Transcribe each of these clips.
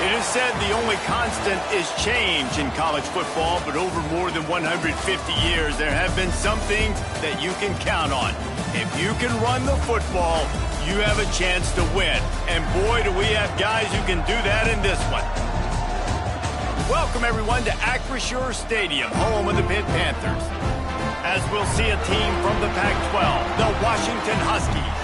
It is said the only constant is change in college football, but over more than 150 years, there have been some things that you can count on. If you can run the football, you have a chance to win. And boy, do we have guys who can do that in this one. Welcome, everyone, to Acrisure Stadium, home of the Pitt Panthers. As we'll see a team from the Pac-12, the Washington Huskies,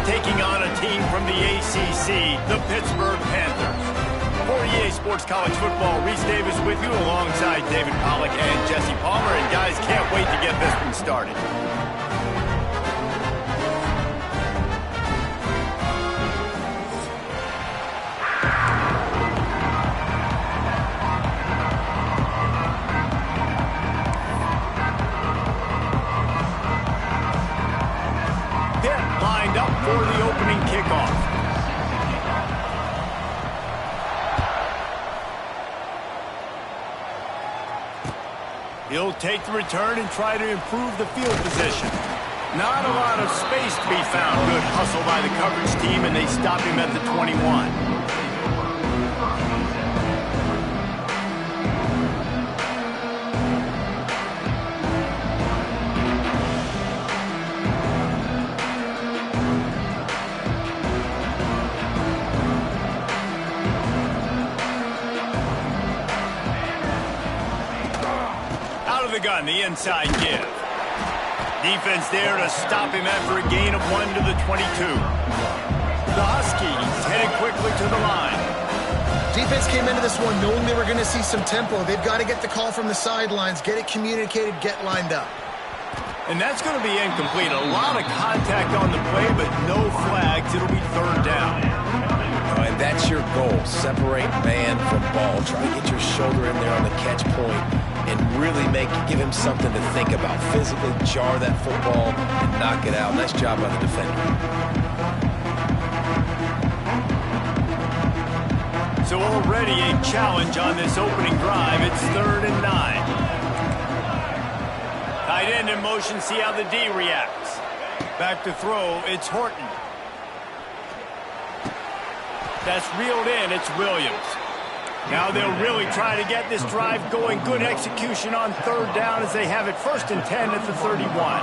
taking on a team from the ACC, the Pittsburgh Panthers. For EA Sports College Football, Reese Davis with you alongside David Pollack and Jesse Palmer. And guys, can't wait to get this one started. Pitt lined up for the opening kickoff. He'll take the return and try to improve the field position. Not a lot of space to be found. Good hustle by the coverage team, and they stop him at the 21. The gun, the inside give. Defense there to stop him after a gain of 1 to the 22. The Huskies headed quickly to the line. Defense came into this one knowing they were going to see some tempo. They've got to get the call from the sidelines, get it communicated, get lined up. And that's going to be incomplete. A lot of contact on the play, but no flags. It'll be third down. And that's your goal. Separate man from ball. Try to get your shoulder in there on the catch point and really give him something to think about. Physically jar that football and knock it out. Nice job by the defender. So already a challenge on this opening drive. It's 3rd and 9. Tight end in motion, see how the D reacts. Back to throw, it's Horton. That's reeled in, it's Williams. Now they'll really try to get this drive going. Good execution on 3rd down as they have it 1st and 10 at the 31.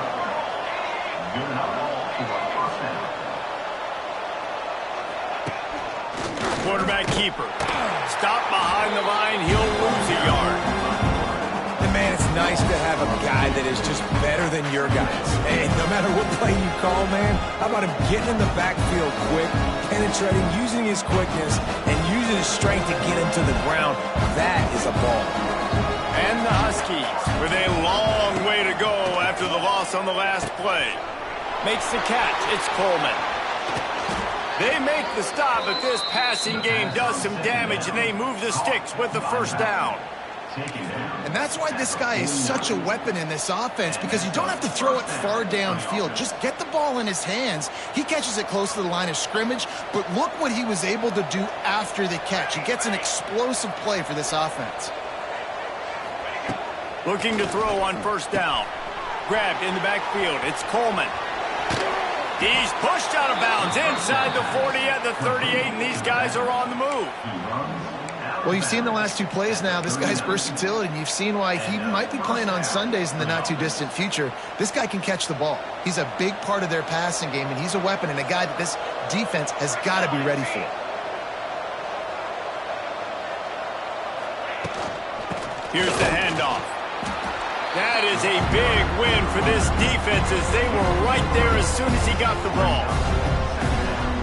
Quarterback keeper. Stop behind the line, he'll lose a yard. And man, it's nice to have a guy that is just better than your guys. And no matter what play you call, man, how about him getting in the backfield quick, penetrating, using his quickness, and using his strength to get into the ground. That is a ball. And the Huskies, with a long way to go after the loss on the last play. Makes the catch, it's Coleman. They make the stop, but this passing game does some damage, and they move the sticks with the 1st down. And that's why this guy is such a weapon in this offense, because you don't have to throw it far downfield. Just get the ball in his hands. He catches it close to the line of scrimmage, but look what he was able to do after the catch. He gets an explosive play for this offense. Looking to throw on 1st down. Grabbed in the backfield. It's Coleman. He's pushed out of bounds inside the 40 at the 38, and these guys are on the move. Well, you've seen the last 2 plays now. This guy's versatility, and you've seen why he might be playing on Sundays in the not-too-distant future. This guy can catch the ball. He's a big part of their passing game, and he's a weapon and a guy that this defense has got to be ready for. Here's the handoff. That is a big win for this defense as they were right there as soon as he got the ball.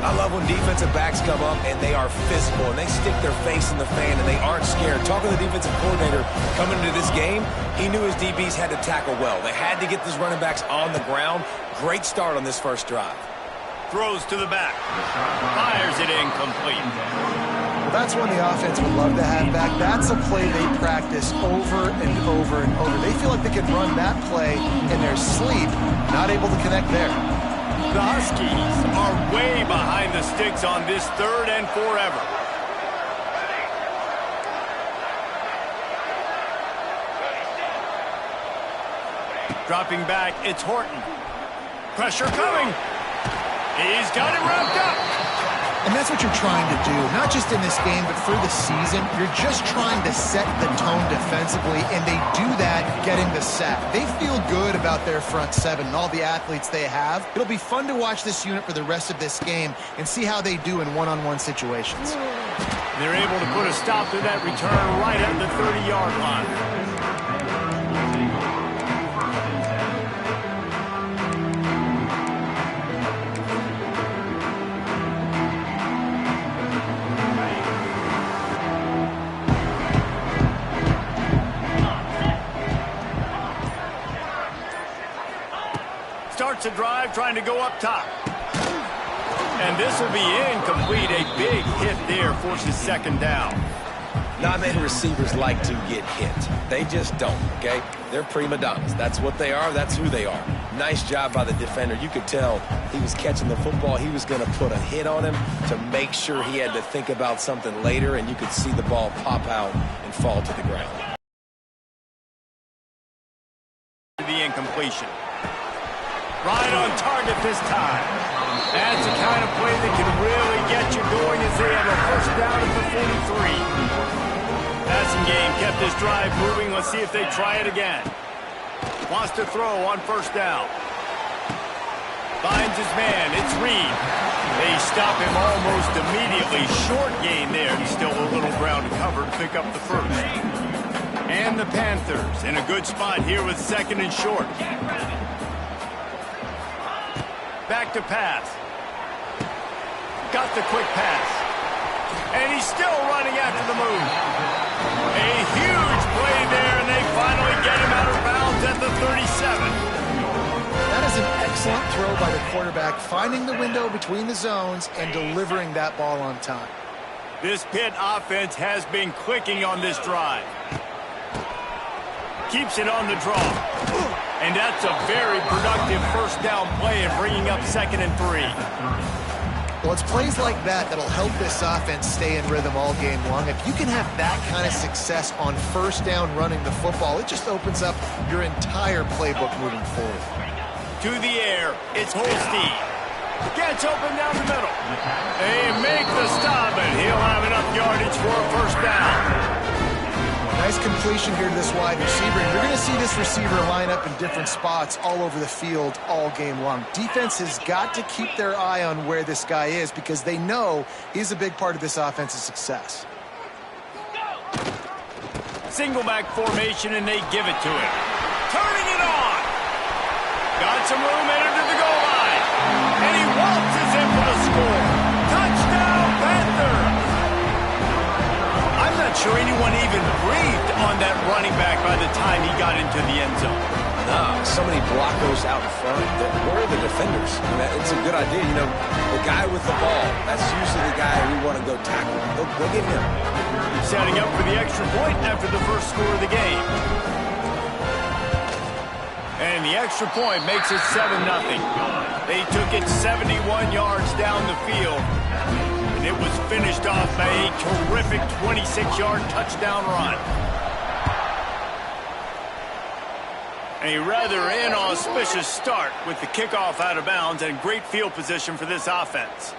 I love when defensive backs come up and they are physical and they stick their face in the fan and they aren't scared. Talking to the defensive coordinator coming into this game, he knew his DBs had to tackle well. They had to get these running backs on the ground. Great start on this 1st drive. Throws to the back. Fires it incomplete. Well, that's one the offense would love to have back. That's a play they practice over and over and over. They feel like they can run that play in their sleep, not able to connect there. The Huskies are way behind the sticks on this 3rd and forever. Dropping back, it's Horton. Pressure coming. He's got it wrapped up. And that's what you're trying to do, not just in this game, but for the season. You're just trying to set the tone defensively, and they do that getting the sack. They feel good about their front seven and all the athletes they have. It'll be fun to watch this unit for the rest of this game and see how they do in one-on-one situations. They're able to put a stop to that return right at the 30-yard line. Starts a drive trying to go up top. And this will be incomplete. A big hit there forces second down. Not many receivers like to get hit. They just don't, okay? They're prima donnas. That's what they are. That's who they are. Nice job by the defender. You could tell he was catching the football. He was going to put a hit on him to make sure he had to think about something later, and you could see the ball pop out and fall to the ground. The incompletion. Right on target this time. That's the kind of play that can really get you going as they have a first down at the 43. Passing game kept this drive moving. Let's see if they try it again. Wants to throw on first down. Finds his man. It's Reed. They stop him almost immediately. Short gain there. Still a little ground to cover to pick up the first. And the Panthers in a good spot here with second and short. Back to pass. Got the quick pass. And he's still running after the move. A huge play there, and they finally get him out of bounds at the 37. That is an excellent throw by the quarterback, finding the window between the zones and delivering that ball on time. This Pitt offense has been clicking on this drive. Keeps it on the draw. And that's a very productive first down play and bringing up second and 3. Well, it's plays like that that'll help this offense stay in rhythm all game long. If you can have that kind of success on first down running the football, it just opens up your entire playbook moving forward. To the air, it's Holstein. Gets open down the middle. They make the stop, and he'll have enough yardage for a first down. Nice completion here to this wide receiver. And you're going to see this receiver line up in different spots all over the field all game long. Defense has got to keep their eye on where this guy is because they know he's a big part of this offense's success. Single back formation, and they give it to him. Turning it on. Got some room headed to the goal line. And he waltzes in for the score. Touchdown, Panthers. I'm not sure anyone even breathed on that running back by the time he got into the end zone. No, so many blockers out in front. Where are the defenders? I mean, it's a good idea. You know, the guy with the ball, that's usually the guy we want to go tackle. Go get him. Setting up for the extra point after the first score of the game. And the extra point makes it 7-0. They took it 71 yards down the field. And it was finished off by a terrific 26-yard touchdown run. A rather inauspicious start with the kickoff out of bounds and great field position for this offense.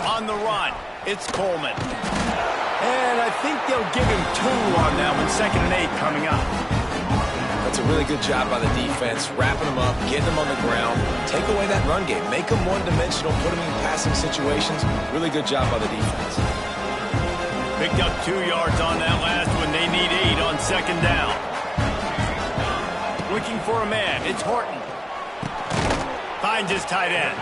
On the run, it's Coleman. And I think they'll give him 2 on that one, 2nd and 8 coming up. That's a really good job by the defense, wrapping them up, getting them on the ground, take away that run game, make them one-dimensional, put them in passing situations. Really good job by the defense. Picked up 2 yards on that last one. They need 8 on 2nd down. Looking for a man, it's Horton. Finds his tight end.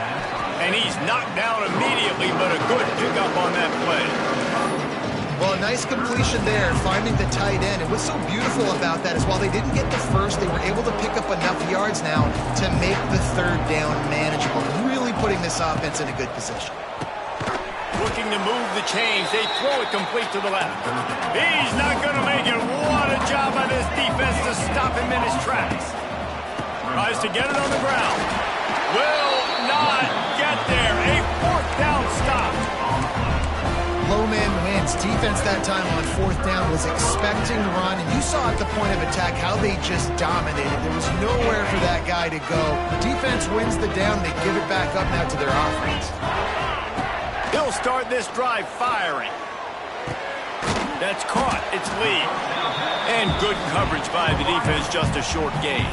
And he's knocked down immediately, but a good pickup on that play. Well, a nice completion there, finding the tight end. And what's so beautiful about that is while they didn't get the first, they were able to pick up enough yards now to make the 3rd down manageable, really putting this offense in a good position. Looking to move the chains. They throw it complete to the left. He's not going to make it. What a job by this defense to stop him in his tracks. Tries to get it on the ground. will not get there. A fourth down stop. Low man wins. Defense that time on fourth down was expecting to run, and you saw at the point of attack how they just dominated. There was nowhere for that guy to go. Defense wins the down. They give it back up now to their offense. He'll start this drive firing. That's caught. It's Lee. And good coverage by the defense, just a short gain.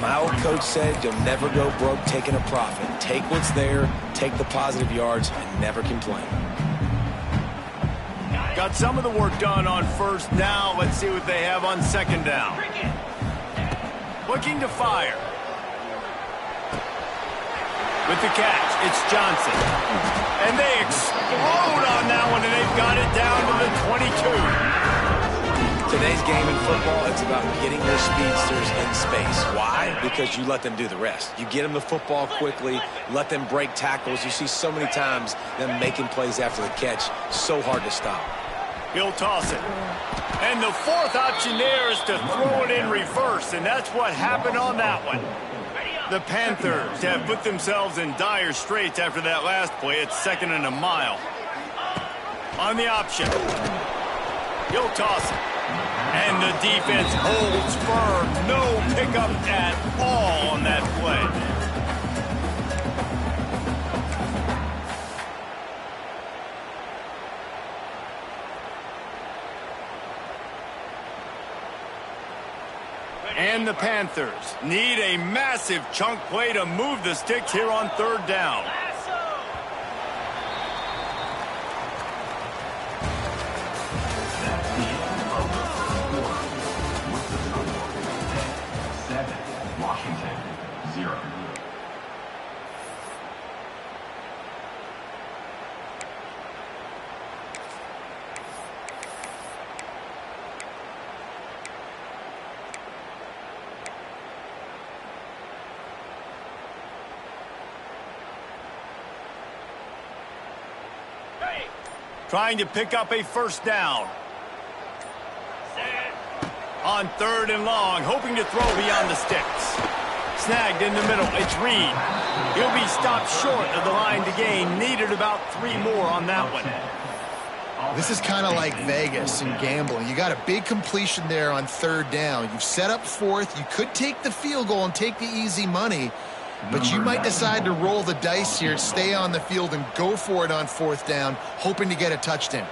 My old coach said you'll never go broke taking a profit. Take what's there, take the positive yards, and never complain. Got some of the work done on first down. Let's see what they have on second down. Looking to fire. With the catch, it's Johnson. And they explode on that one, and they've got it down to the 22. Today's game in football, it's about getting your speedsters in space. Why? Because you let them do the rest. You get them the football quickly, let them break tackles. You see so many times them making plays after the catch. So hard to stop. He'll toss it. And the fourth option there is to throw it in reverse, and that's what happened on that one. The Panthers have put themselves in dire straits after that last play. It's 2nd and a mile. On the option. He'll toss it. And the defense holds firm. No pickup at all on that play. And the Panthers need a massive chunk play to move the sticks here on third down. Washington, 0. Trying to pick up a first down. On 3rd and long, hoping to throw beyond the sticks. Snagged in the middle, it's Reed. He'll be stopped short of the line to gain. Needed about 3 more on that one. This is kind of like Vegas and gambling. You got a big completion there on 3rd down. You've set up 4th. You could take the field goal and take the easy money, but you might decide to roll the dice here, stay on the field, and go for it on 4th down, hoping to get a touchdown.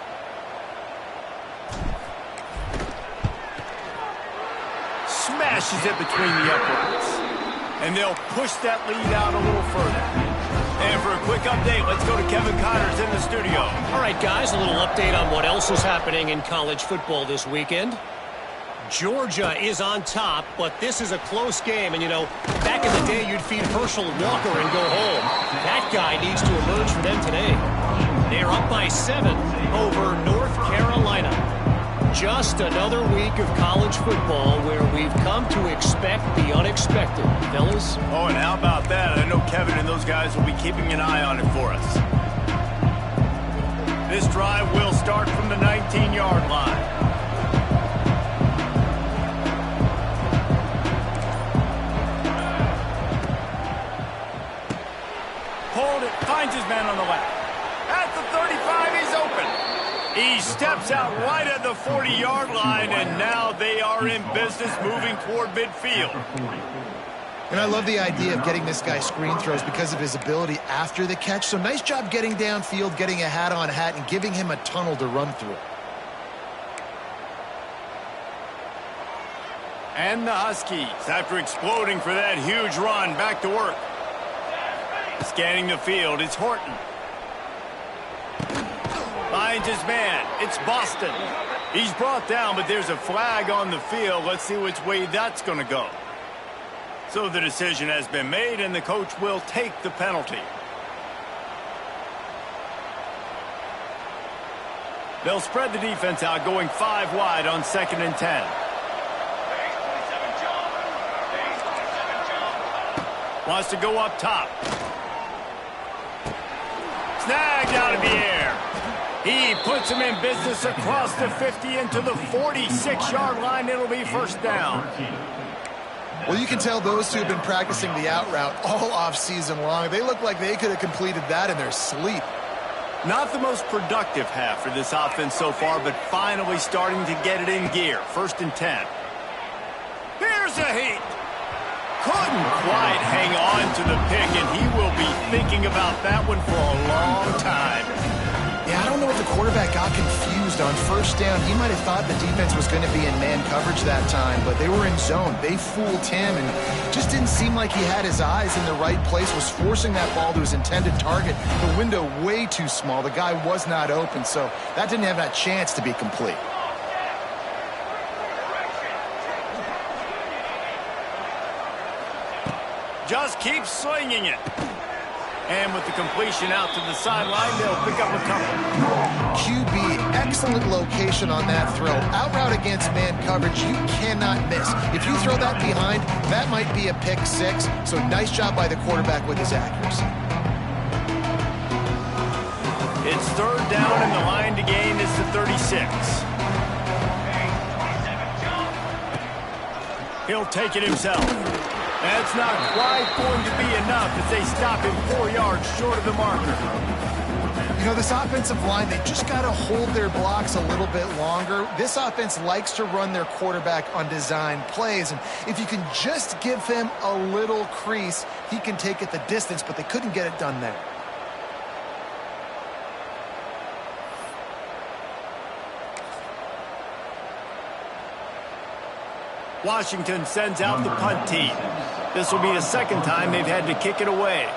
Smashes it between the uprights. And they'll push that lead out a little further. And for a quick update, let's go to Kevin Connors in the studio. All right, guys, a little update on what else is happening in college football this weekend. Georgia is on top, but this is a close game. And, you know, back in the day, you'd feed Herschel Walker and go home. That guy needs to emerge for them today. They're up by 7 over North Carolina. Just another week of college football where we've come to expect the unexpected, fellas. Oh, and how about that? I know Kevin and those guys will be keeping an eye on it for us. This drive will start from the 19-yard line. Hold it, finds his man on the left. At the 35, he's open. He steps out right at the 40-yard line, and now they are in business moving toward midfield. And I love the idea of getting this guy screen throws because of his ability after the catch. So nice job getting downfield, getting a hat-on-hat, and giving him a tunnel to run through. And the Huskies, after exploding for that huge run, back to work. Scanning the field, it's Horton. Finds his man. It's Boston. He's brought down, but there's a flag on the field. Let's see which way that's going to go. So the decision has been made, and the coach will take the penalty. They'll spread the defense out, going 5 wide on 2nd and 10. Wants to go up top. Snagged out of the air. He puts him in business across the 50 into the 46-yard line. It'll be first down. Well, you can tell those two have been practicing the out route all off season long. They look like they could have completed that in their sleep. Not the most productive half for this offense so far, but finally starting to get it in gear. 1st and 10. Here's a heat. Couldn't quite hang on to the pick, and he will be thinking about that one for a long time. Yeah, I don't know if the quarterback got confused on 1st down. He might have thought the defense was going to be in man coverage that time, but they were in zone. They fooled him, and just didn't seem like he had his eyes in the right place, was forcing that ball to his intended target. The window way too small. The guy was not open, so that didn't have that chance to be complete. Just keep slinging it. And with the completion out to the sideline, they'll pick up a couple. QB, excellent location on that throw. Out route against man coverage, you cannot miss. If you throw that behind, that might be a pick 6. So nice job by the quarterback with his accuracy. It's 3rd down, and the line to gain is the 36. He'll take it himself. That's not quite going to be enough as they stop him 4 yards short of the marker. You know, this offensive line, they just got to hold their blocks a little bit longer. This offense likes to run their quarterback on design plays, and if you can just give him a little crease, he can take it the distance, but they couldn't get it done there. Washington sends out the punt team. This will be the 2nd time they've had to kick it away.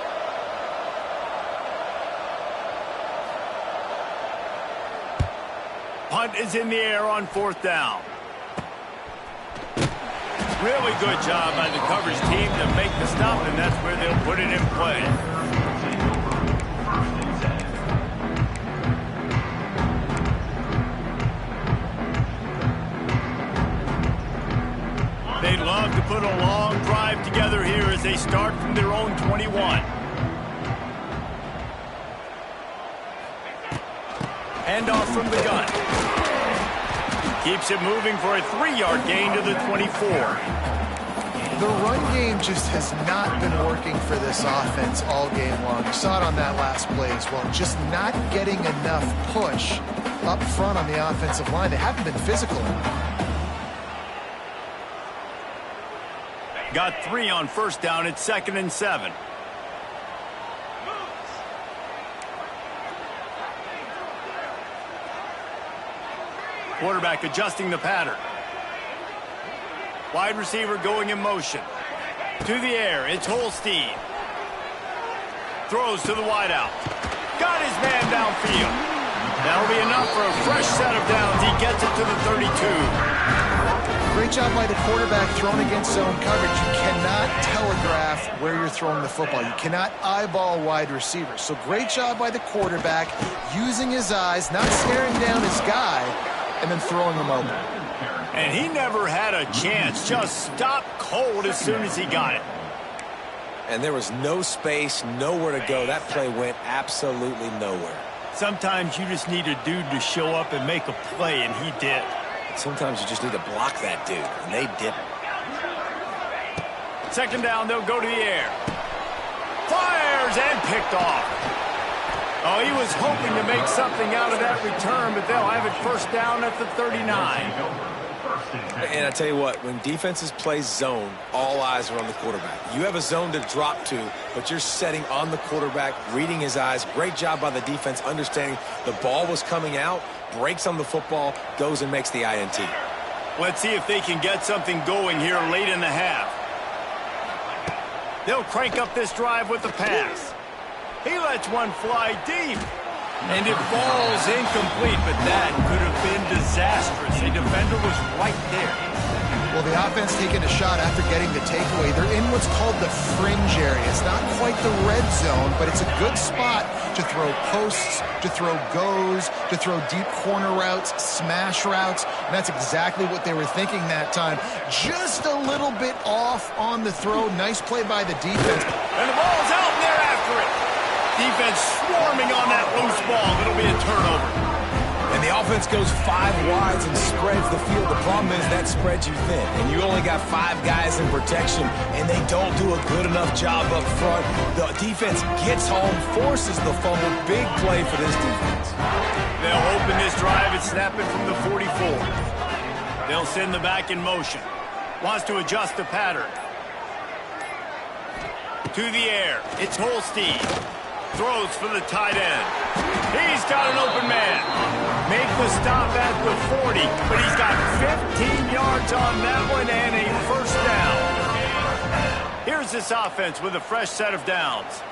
Punt is in the air on 4th down. Really good job by the coverage team to make the stop, and that's where they'll put it in play. They'd love to put a long drive together here as they start from their own 21. Handoff from the gun. Keeps it moving for a 3-yard gain to the 24. The run game just has not been working for this offense all game long. You saw it on that last play as well. Just not getting enough push up front on the offensive line. They haven't been physical enough. Got 3 on 1st down. It's 2nd and 7. Quarterback adjusting the pattern. Wide receiver going in motion. To the air, it's Holstein. Throws to the wideout. Got his man downfield. That'll be enough for a fresh set of downs. He gets it to the 32. Great job by the quarterback throwing against zone coverage. You cannot telegraph where you're throwing the football. You cannot eyeball wide receivers. So great job by the quarterback using his eyes, not staring down his guy, and then throwing him open. And he never had a chance. Just stopped cold as soon as he got it. And there was no space, nowhere to go. That play went absolutely nowhere. Sometimes you just need a dude to show up and make a play, and he did. Sometimes you just need to block that dude, and they didn't. 2nd down, they'll go to the air. Fires and picked off. Oh, he was hoping to make something out of that return, but they'll have it 1st down at the 39. And I tell you what, when defenses play zone, all eyes are on the quarterback. You have a zone to drop to, but you're setting on the quarterback, reading his eyes. Great job by the defense, understanding the ball was coming out, breaks on the football, goes and makes the INT. Let's see if they can get something going here late in the half. They'll crank up this drive with the pass. He lets one fly deep. And it falls incomplete, but that could have been disastrous. A defender was right there. Well, the offense taking a shot after getting the takeaway. They're in what's called the fringe area. It's not quite the red zone, but it's a good spot to throw posts, to throw goes, to throw deep corner routes, smash routes. And that's exactly what they were thinking that time. Just a little bit off on the throw. Nice play by the defense. And the ball's out, and they're after it. Defense swarming on that loose ball. It'll be a turnover. And the offense goes 5 wides and spreads the field. The problem is that spreads you thin, and you only got 5 guys in protection, and they don't do a good enough job up front. The defense gets home, forces the fumble. Big play for this defense. They'll open this drive and snap it from the 44. They'll send the back in motion. Wants to adjust the pattern. To the air. It's Holstein. Throws for the tight end. He's got an open man. Make the stop at the 40, but he's got 15 yards on that one and a first down. Here's this offense with a fresh set of downs.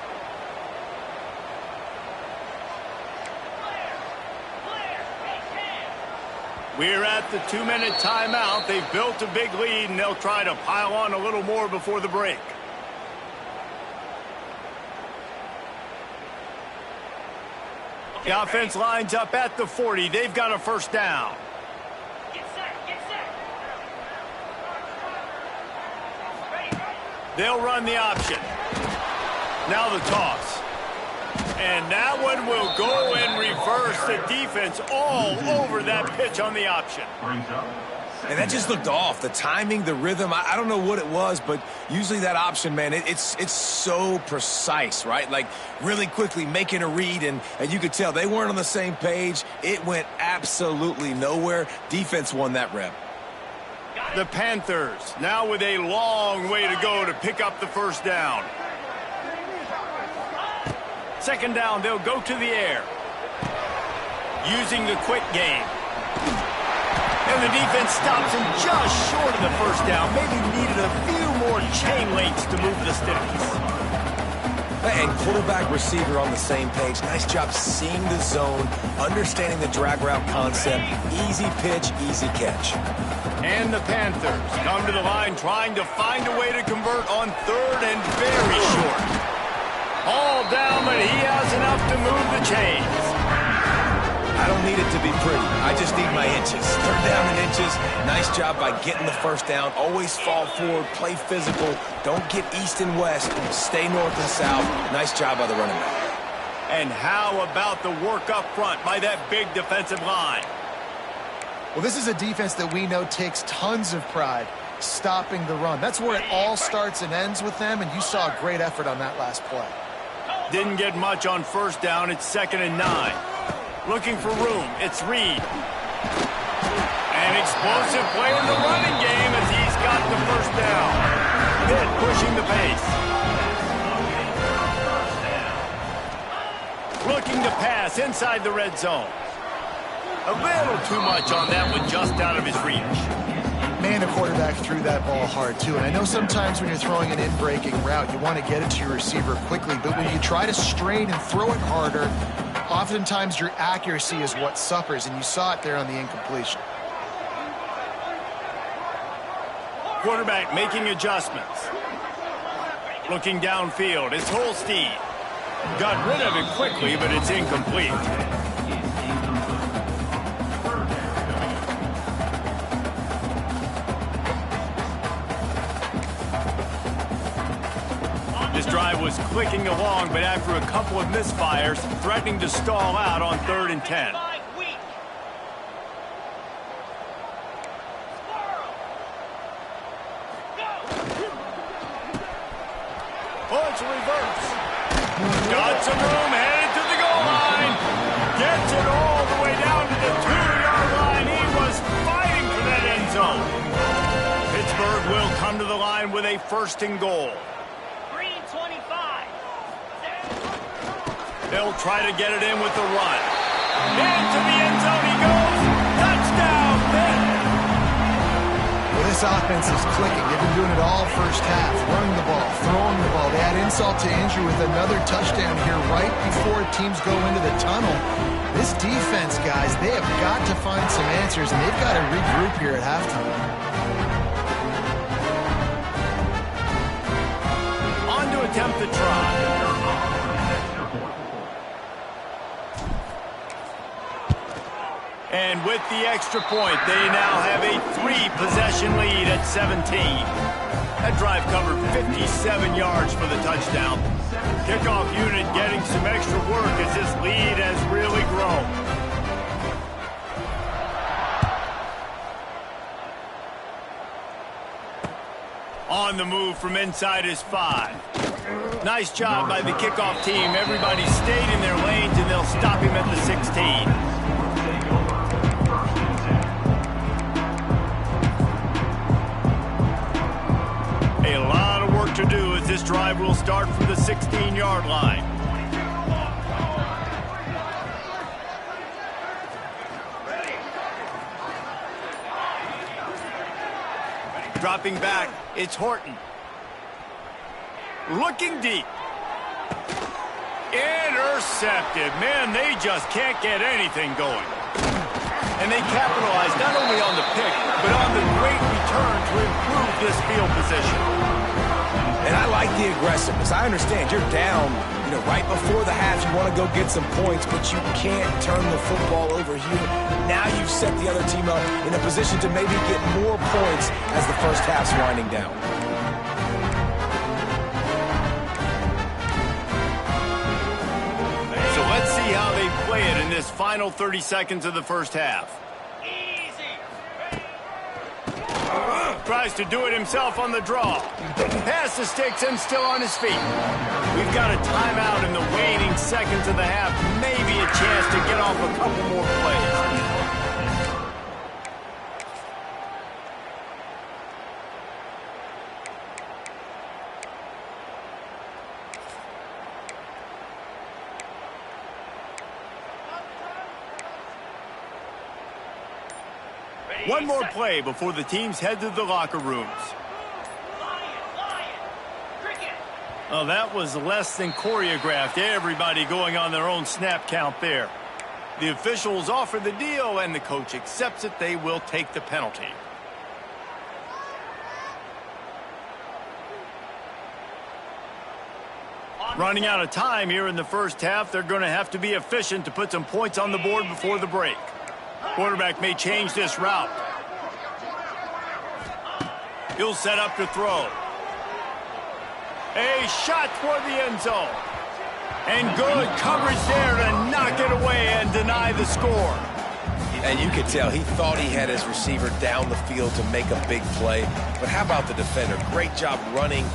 We're at the 2-minute timeout. They've built a big lead, and they'll try to pile on a little more before the break. The offense lines up at the 40. They've got a first down. Get set, get set. They'll run the option. Now the toss. And that one will go in reverse. The defense all over that pitch on the option. Brings up. And that just looked off. The timing, the rhythm, I don't know what it was, but usually that option, man, it's so precise, right? Like really quickly making a read, and you could tell they weren't on the same page. It went absolutely nowhere. Defense won that rep. The Panthers now with a long way to go to pick up the first down. Second down, they'll go to the air. Using the quick game. And the defense stops him just short of the first down. Maybe needed a few more chain links to move the sticks. And quarterback receiver on the same page. Nice job seeing the zone, understanding the drag route concept. Easy pitch, easy catch. And the Panthers come to the line trying to find a way to convert on third and very short. All down, but he has enough to move the chains. I don't need it to be pretty. I just need my inches. Third down and inches. Nice job by getting the first down. Always fall forward, play physical. Don't get east and west. Stay north and south. Nice job by the running back. And how about the work up front by that big defensive line? Well, this is a defense that we know takes tons of pride stopping the run. That's where it all starts and ends with them, and you saw a great effort on that last play. Didn't get much on first down. It's 2nd and 9. Looking for room. It's Reed. An explosive play in the running game as he's got the first down. Pitt pushing the pace. Looking to pass inside the red zone. A little too much on that one, just out of his reach. Man, the quarterback threw that ball hard, too. And I know sometimes when you're throwing an in-breaking route, you want to get it to your receiver quickly. But when you try to strain and throw it harder, oftentimes your accuracy is what suffers. And you saw it there on the incompletion. Quarterback making adjustments. Looking downfield. It's Holstein. Got rid of it quickly, but it's incomplete. This drive was clicking along, but after a couple of misfires, threatening to stall out on 3rd and 10. Oh, it's a reverse. Got some room, headed to the goal line. Gets it all the way down to the 2-yard line. He was fighting for that end zone. Pittsburgh will come to the line with a 1st and goal. They'll try to get it in with the run. Into the end zone he goes. Touchdown, Pitt. Well, this offense is clicking. They've been doing it all first half. Running the ball, throwing the ball. They add insult to injury with another touchdown here right before teams go into the tunnel. This defense, guys, they have got to find some answers, and they've got to regroup here at halftime. On to attempt the try. And with the extra point, they now have a 3-possession lead at 17. That drive covered 57 yards for the touchdown. Kickoff unit getting some extra work as this lead has really grown. on the move from inside his 5. Nice job by the kickoff team. Everybody stayed in their lanes, and they'll stop him at the 16. A lot of work to do as this drive will start from the 16-yard line. Dropping back, it's Horton. Looking deep. Intercepted. Man, they just can't get anything going. And they capitalized not only on the pick, but on the great return to improve this field position. And I like the aggressiveness. I understand you're down, right before the half. You want to go get some points, but you can't turn the football over here. Now you've set the other team up in a position to maybe get more points as the first half's winding down. So let's see how they play it in this final 30 seconds of the first half. Tries to do it himself on the draw. Pass the sticks and still on his feet. We've got a timeout in the waning seconds of the half. Maybe a chance to get off a couple more plays. One more play before the teams head to the locker rooms. Oh, that was less than choreographed. Everybody going on their own snap count there. The officials offer the deal, and the coach accepts it. They will take the penalty. Running out of time here in the first half. They're going to have to be efficient to put some points on the board before the break. Quarterback may change this route. He'll set up to throw. A shot toward the end zone. And good coverage there to knock it away and deny the score. And you could tell he thought he had his receiver down the field to make a big play. But how about the defender? Great job running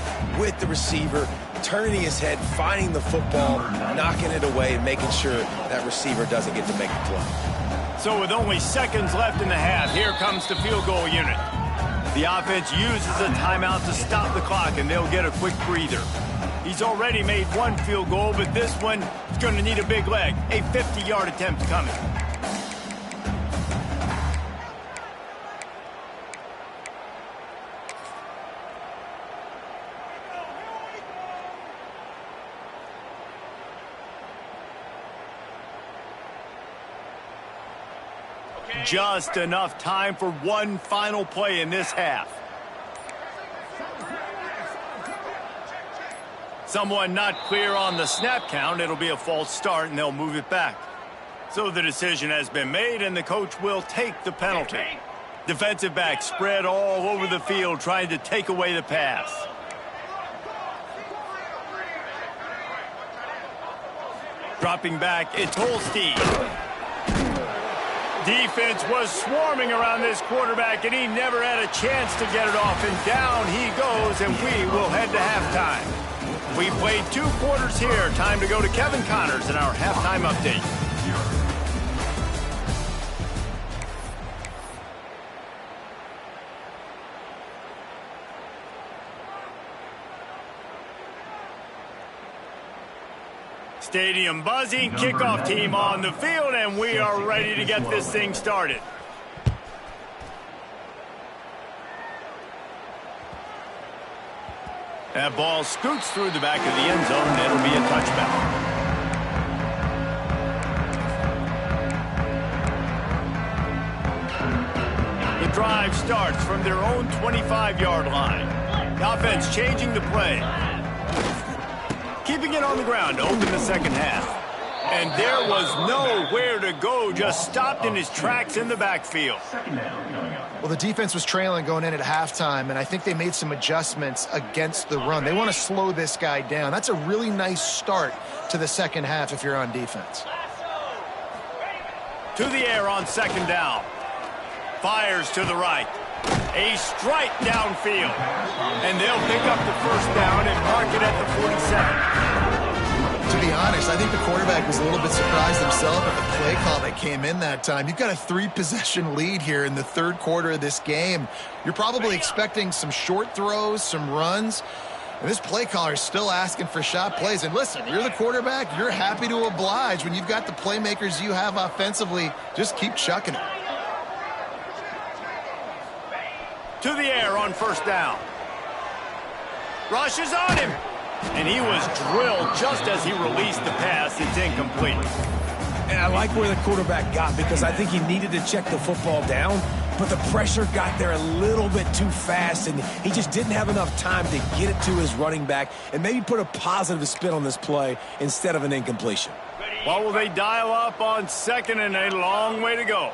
with the receiver, turning his head, finding the football, knocking it away, and making sure that receiver doesn't get to make the play. So with only seconds left in the half, here comes the field goal unit. The offense uses a timeout to stop the clock, and they'll get a quick breather. He's already made one field goal, but this one is going to need a big leg. A 50-yard attempt coming. Just enough time for one final play in this half. Someone not clear on the snap count. It'll be a false start, and they'll move it back. So the decision has been made, and the coach will take the penalty. Defensive back spread all over the field trying to take away the pass. Dropping back, it's Holstein. Defense was swarming around this quarterback, and he never had a chance to get it off. And down he goes, and we will head to halftime. We played 2 quarters here. Time to go to Kevin Connors in our halftime update. Stadium buzzing, kickoff team on the field, and we are ready to get this thing started. That ball scoots through the back of the end zone, and it'll be a touchback. The drive starts from their own 25-yard line. The offense changing the play. Keeping it on the ground to open the second half. And there was nowhere to go, just stopped in his tracks in the backfield. Well, the defense was trailing going in at halftime, and I think they made some adjustments against the run. They want to slow this guy down. That's a really nice start to the second half if you're on defense. To the air on second down. Fires to the right. A strike downfield. And they'll pick up the first down and mark it at the 47. To be honest, I think the quarterback was a little bit surprised himself at the play call that came in that time. You've got a 3-possession lead here in the third quarter of this game. You're probably expecting some short throws, some runs. And this play caller is still asking for shot plays. And listen, you're the quarterback. You're happy to oblige. When you've got the playmakers you have offensively, just keep chucking it. To the air on first down. Rush is on him. And he was drilled just as he released the pass. It's incomplete. And I like where the quarterback got because I think he needed to check the football down, but the pressure got there a little bit too fast, and he just didn't have enough time to get it to his running back and maybe put a positive spin on this play instead of an incompletion. What will they dial up on second and a long way to go?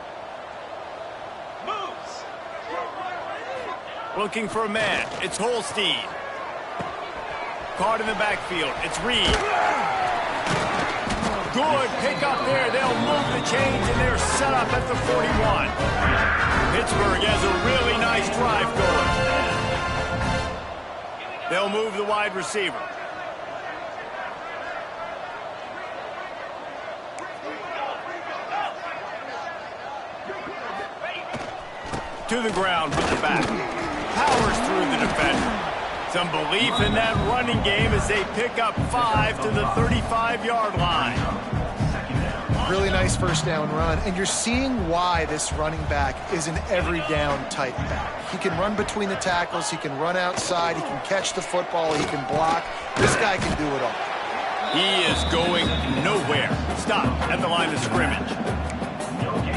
Looking for a man. It's Holstein. Caught in the backfield. It's Reed. Good pick up there. They'll move the chains, and they're set up at the 41. Pittsburgh has a really nice drive going. They'll move the wide receiver. To the ground with the back. Powers through the defender. Some belief in that running game as they pick up 5 to the 35-yard line. Really nice first down run, and you're seeing why this running back is an every down type back. He can run between the tackles, he can run outside, he can catch the football, he can block. This guy can do it all. He is going nowhere. Stop at the line of scrimmage.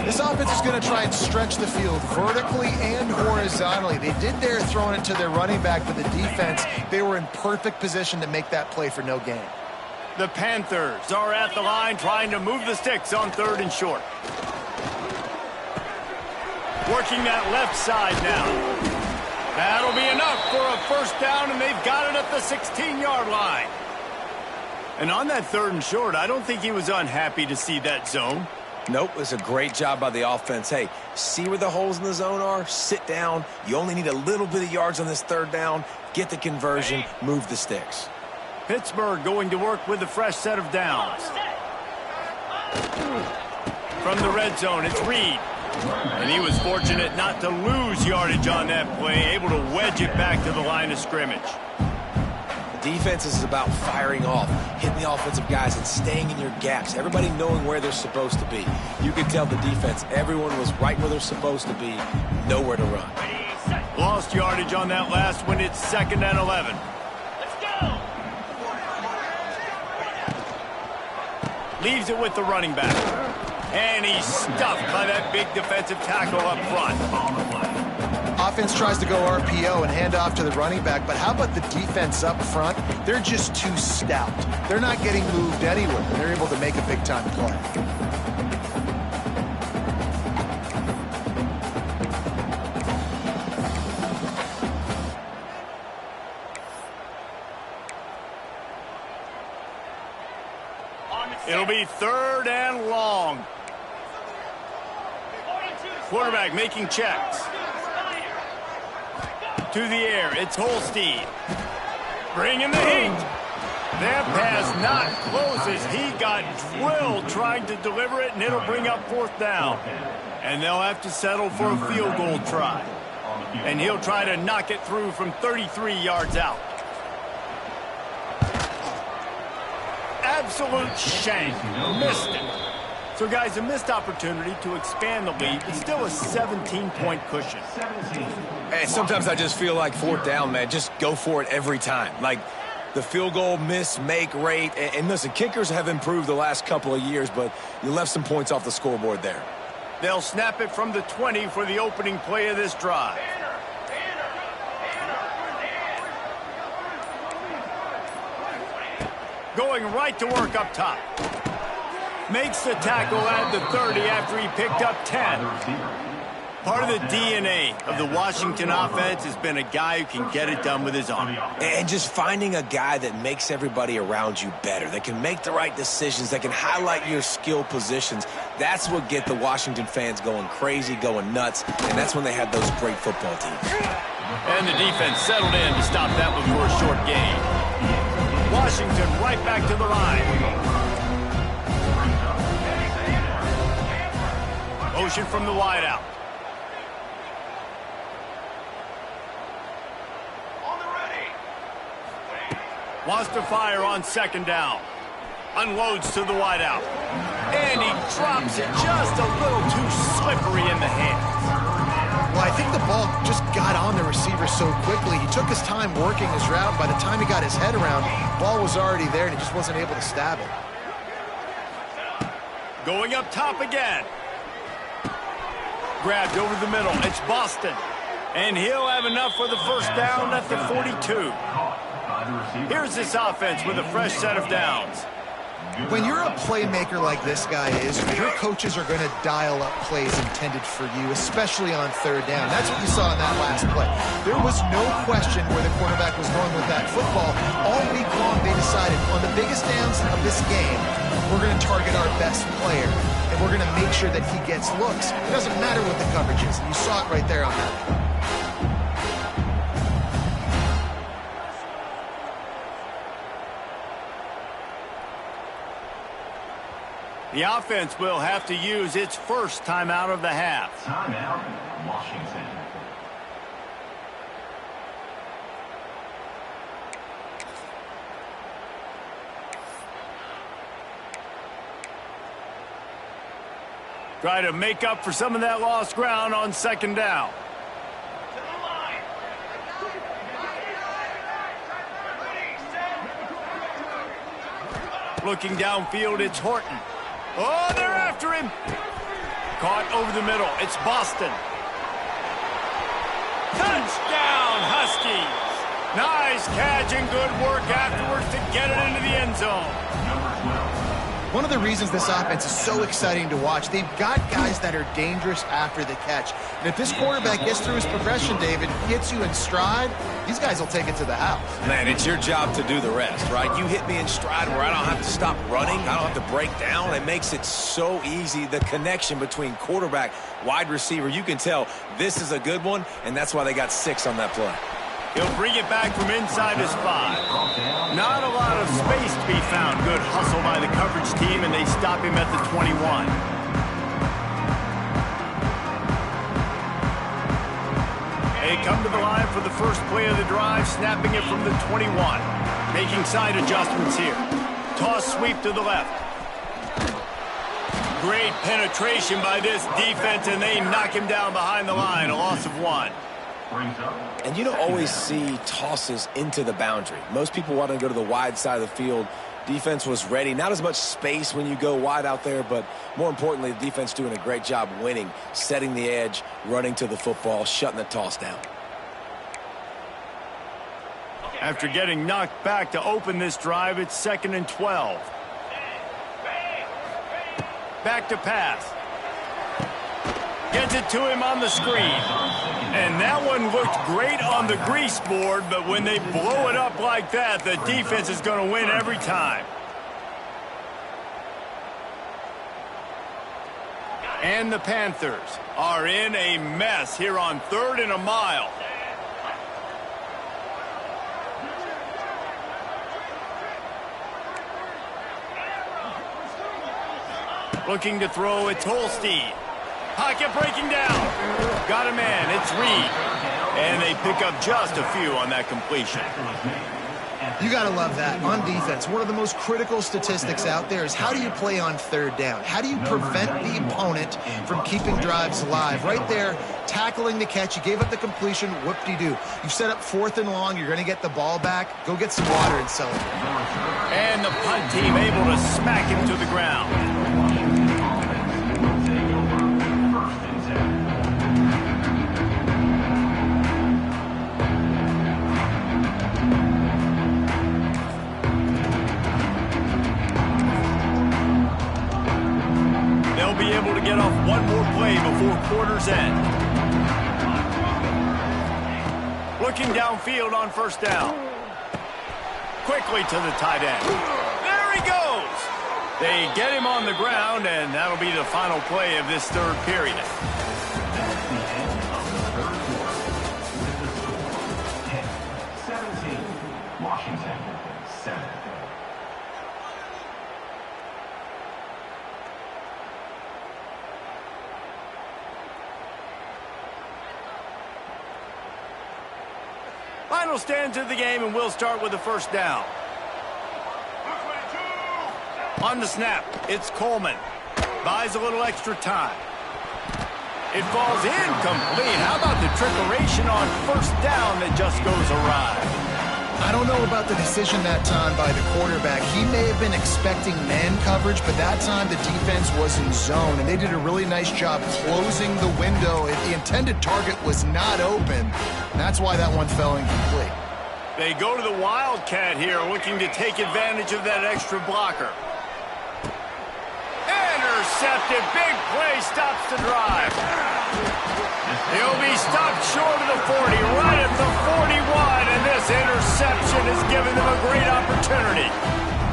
This offense is going to try and stretch the field vertically and horizontally. They did there throwing it to their running back, but the defense, they were in perfect position to make that play for no gain. The Panthers are at the line trying to move the sticks on third and short. Working that left side now. That'll be enough for a first down, and they've got it at the 16-yard line. And on that third and short, I don't think he was unhappy to see that zone. Nope, it's a great job by the offense. Hey, see where the holes in the zone are? Sit down. You only need a little bit of yards on this third down. Get the conversion. Move the sticks. Pittsburgh going to work with a fresh set of downs. From the red zone, it's Reed. And he was fortunate not to lose yardage on that play, able to wedge it back to the line of scrimmage. Defense is about firing off, hitting the offensive guys, and staying in your gaps. Everybody knowing where they're supposed to be. You can tell the defense, everyone was right where they're supposed to be, nowhere to run. Lost yardage on that last one. It's 2nd and 11. Let's go. Leaves it with the running back. And he's stuffed by that big defensive tackle up front. Offense tries to go RPO and hand off to the running back, but how about the defense up front? They're just too stout. They're not getting moved anywhere. They're able to make a big-time play. It'll be 3rd and long. Quarterback making checks. To the air, it's Holstein. Bringing the heat. That pass not close as he got drilled trying to deliver it, and it'll bring up 4th down. And they'll have to settle for a field goal try. And he'll try to knock it through from 33 yards out. Absolute shank. Missed it. So, guys, a missed opportunity to expand the lead. It's still a 17-point cushion. And sometimes I just feel like 4th down, man. Just go for it every time. Like the field goal miss, make rate. And listen, kickers have improved the last couple of years, but you left some points off the scoreboard there. They'll snap it from the 20 for the opening play of this drive. Going right to work up top. Makes the tackle at the 30 after he picked up 10. Part of the DNA of the Washington offense has been a guy who can get it done with his arm. And just finding a guy that makes everybody around you better, that can make the right decisions, that can highlight your skill positions. That's what get the Washington fans going crazy, going nuts, and that's when they have those great football teams. And the defense settled in to stop that one for a short gain. Washington right back to the line. Motion from the wideout. Wants to fire on second down. Unloads to the wideout. And he drops it just a little too slippery in the hands. Well, I think the ball just got on the receiver so quickly. He took his time working his route. By the time he got his head around, the ball was already there, and he just wasn't able to stab it. Going up top again. Grabbed over the middle. It's Boston. And he'll have enough for the first down at the 42. Here's this offense with a fresh set of downs. When you're a playmaker like this guy is, your coaches are going to dial up plays intended for you, especially on third down. That's what you saw in that last play. There was no question where the quarterback was going with that football. All week long, they decided on the biggest downs of this game, we're going to target our best player, and we're going to make sure that he gets looks. It doesn't matter what the coverage is. You saw it right there on that play. The offense will have to use its first timeout of the half. Timeout, Washington. Try to make up for some of that lost ground on second down. Looking downfield, it's Horton. Oh, they're after him. Caught over the middle. It's Boston. Touchdown, Huskies. Nice catch and good work afterwards to get it into the end zone. One of the reasons this offense is so exciting to watch, they've got guys that are dangerous after the catch. And if this quarterback gets through his progression, David, gets you in stride, these guys will take it to the house. Man, it's your job to do the rest, right? You hit me in stride where I don't have to stop running. I don't have to break down. It makes it so easy. The connection between quarterback, wide receiver, you can tell this is a good one, and that's why they got 6 on that play. He'll bring it back from inside his 5. Not a lot of space to be found. Good hustle by the coverage team, and they stop him at the 21. They come to the line for the first play of the drive, snapping it from the 21. Making side adjustments here. Toss sweep to the left. Great penetration by this defense, and they knock him down behind the line. A loss of 1. And you don't always see tosses into the boundary. Most people want to go to the wide side of the field. Defense was ready. Not as much space when you go wide out there, but more importantly, the defense doing a great job winning, setting the edge, running to the football, shutting the toss down. After getting knocked back to open this drive, it's 2nd and 12. Back to pass. Gets it to him on the screen. And that one looked great on the grease board, but when they blow it up like that, the defense is going to win every time. And the Panthers are in a mess here on 3rd and a mile. Looking to throw, it's Holstein. Pocket breaking down. Got a man. It's Reed. And they pick up just a few on that completion. You got to love that. On defense, one of the most critical statistics out there is how do you play on 3rd down? How do you prevent the opponent from keeping drives alive? Right there, tackling the catch. You gave up the completion. Whoop-de-doo. You set up 4th and long. You're going to get the ball back. Go get some water and celebrate. And the punt team able to smack him to the ground. They'll be able to get off one more play before quarter's end. looking downfield on first down. Quickly to the tight end. There he goes. They get him on the ground, and that'll be the final play of this third period. That's the end of the third quarter. With the score 10-17. Washington 7. Final stands of the game, and we'll start with the first down. On the snap, it's Coleman. Buys a little extra time. It falls incomplete. How about the trickeration on first down that just goes awry? I don't know about the decision that time by the quarterback. He may have been expecting man coverage, but that time the defense was in zone, and they did a really nice job closing the window. The intended target was not open, and that's why that one fell incomplete. They go to the Wildcat here, looking to take advantage of that extra blocker. Intercepted. Big play stops the drive. He'll be stopped short of the 40, right at the 41, and this interception has given them a great opportunity.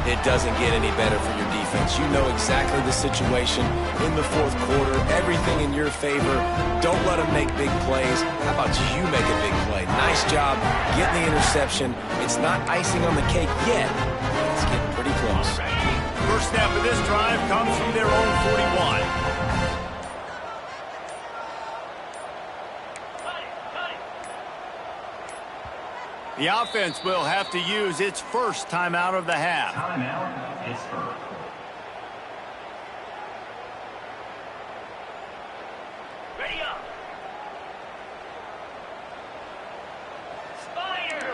It doesn't get any better for your defense. You know exactly the situation in the fourth quarter, everything in your favor. Don't let them make big plays. How about you make a big play? Nice job getting the interception. It's not icing on the cake yet. It's getting pretty close. First snap of this drive comes from their own 41. The offense will have to use its first timeout of the half. Timeout, Pittsburgh. Ready up. Spider.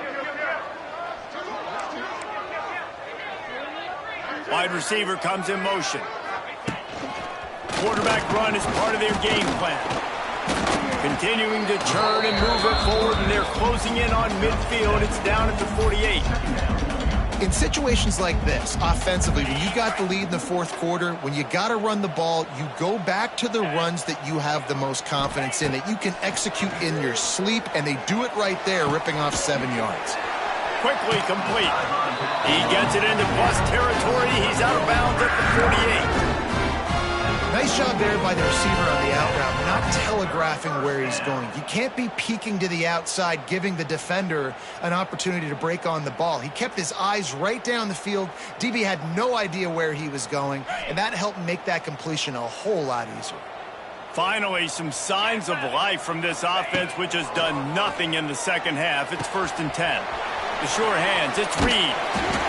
Wide receiver comes in motion. Quarterback run is part of their game plan. Continuing to turn and move it forward, and they're closing in on midfield. It's down at the 48. In situations like this, offensively, when you got the lead in the fourth quarter, when you got to run the ball, you go back to the runs that you have the most confidence in, that you can execute in your sleep, and they do it right there, ripping off 7 yards. Quickly complete. He gets it into plus territory. He's out of bounds at the 48. Nice job there by the receiver on the out route, not telegraphing where he's going. You can't be peeking to the outside, giving the defender an opportunity to break on the ball. He kept his eyes right down the field. DB had no idea where he was going, and that helped make that completion a whole lot easier. Finally, some signs of life from this offense, which has done nothing in the second half. It's 1st and 10. The sure hands, it's Reed.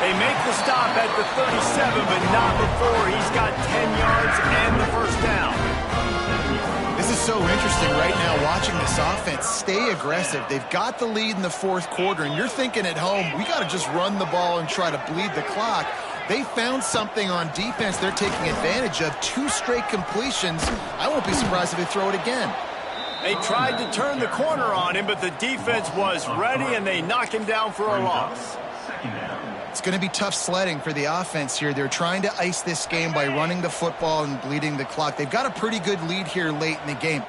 They make the stop at the 37, but not before he's got 10 yards and the first down. This is so interesting right now, watching this offense stay aggressive. They've got the lead in the fourth quarter, and you're thinking at home, we got to just run the ball and try to bleed the clock. They found something on defense they're taking advantage of. 2 straight completions. I won't be surprised if they throw it again. They tried to turn the corner on him, but the defense was ready, and they knock him down for a loss. It's going to be tough sledding for the offense here. They're trying to ice this game by running the football and bleeding the clock. They've got a pretty good lead here late in the game.